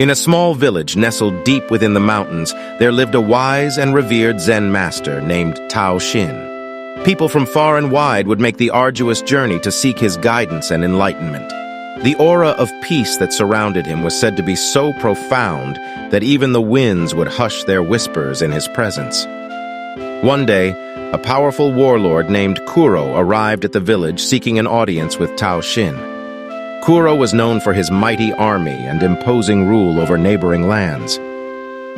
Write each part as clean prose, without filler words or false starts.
In a small village nestled deep within the mountains, there lived a wise and revered Zen master named Tao Shin. People from far and wide would make the arduous journey to seek his guidance and enlightenment. The aura of peace that surrounded him was said to be so profound that even the winds would hush their whispers in his presence. One day, a powerful warlord named Kuro arrived at the village seeking an audience with Tao Shin. Kuro was known for his mighty army and imposing rule over neighboring lands.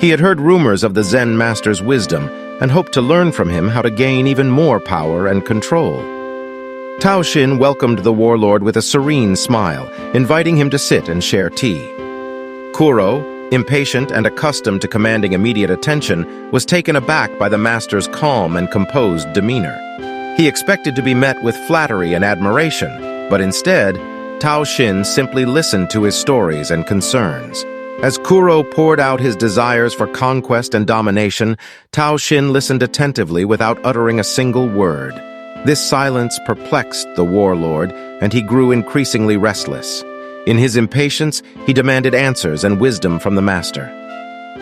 He had heard rumors of the Zen master's wisdom and hoped to learn from him how to gain even more power and control. Tao Shin welcomed the warlord with a serene smile, inviting him to sit and share tea. Kuro, impatient and accustomed to commanding immediate attention, was taken aback by the master's calm and composed demeanor. He expected to be met with flattery and admiration, but instead, Tao Shin simply listened to his stories and concerns. As Kuro poured out his desires for conquest and domination, Tao Shin listened attentively without uttering a single word. This silence perplexed the warlord, and he grew increasingly restless. In his impatience, he demanded answers and wisdom from the master.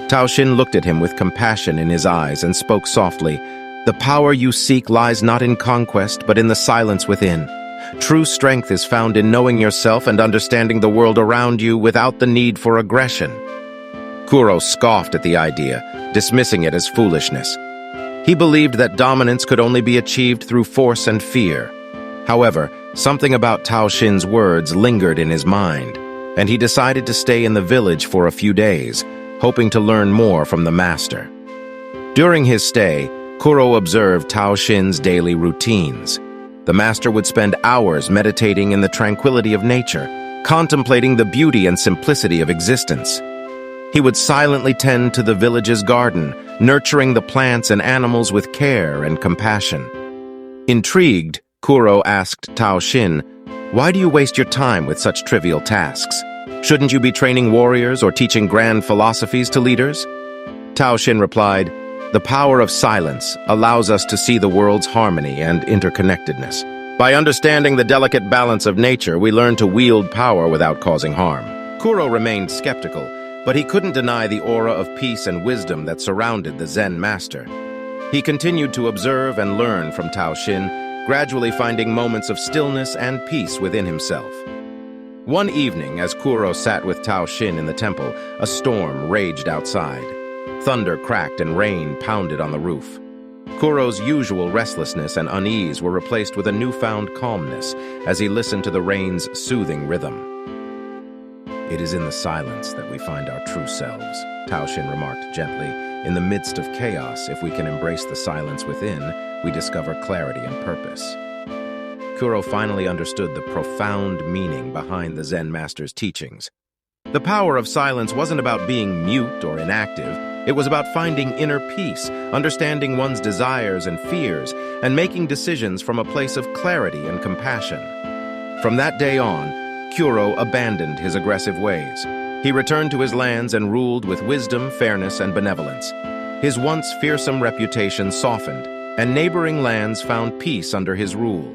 Tao Shin looked at him with compassion in his eyes and spoke softly, "The power you seek lies not in conquest, but in the silence within. True strength is found in knowing yourself and understanding the world around you without the need for aggression." Kuro scoffed at the idea, dismissing it as foolishness. He believed that dominance could only be achieved through force and fear. However, something about Tao Shin's words lingered in his mind, and he decided to stay in the village for a few days, hoping to learn more from the master. During his stay, Kuro observed Tao Shin's daily routines. The master would spend hours meditating in the tranquility of nature, contemplating the beauty and simplicity of existence. He would silently tend to the village's garden, nurturing the plants and animals with care and compassion. Intrigued, Kuro asked Tao Shin, "Why do you waste your time with such trivial tasks? Shouldn't you be training warriors or teaching grand philosophies to leaders?" Tao Shin replied, "The power of silence allows us to see the world's harmony and interconnectedness. By understanding the delicate balance of nature, we learn to wield power without causing harm." Kuro remained skeptical, but he couldn't deny the aura of peace and wisdom that surrounded the Zen master. He continued to observe and learn from Tao Shin, gradually finding moments of stillness and peace within himself. One evening, as Kuro sat with Tao Shin in the temple, a storm raged outside. Thunder cracked and rain pounded on the roof. Kuro's usual restlessness and unease were replaced with a newfound calmness as he listened to the rain's soothing rhythm. "It is in the silence that we find our true selves," Tao Shin remarked gently. "In the midst of chaos, if we can embrace the silence within, we discover clarity and purpose." Kuro finally understood the profound meaning behind the Zen master's teachings. The power of silence wasn't about being mute or inactive. It was about finding inner peace, understanding one's desires and fears, and making decisions from a place of clarity and compassion. From that day on, Kuro abandoned his aggressive ways. He returned to his lands and ruled with wisdom, fairness, and benevolence. His once fearsome reputation softened, and neighboring lands found peace under his rule.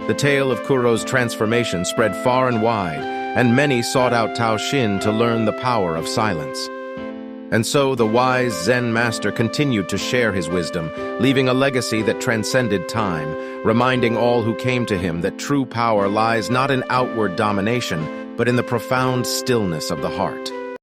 The tale of Kuro's transformation spread far and wide, and many sought out Tao Shin to learn the power of silence. And so the wise Zen master continued to share his wisdom, leaving a legacy that transcended time, reminding all who came to him that true power lies not in outward domination, but in the profound stillness of the heart.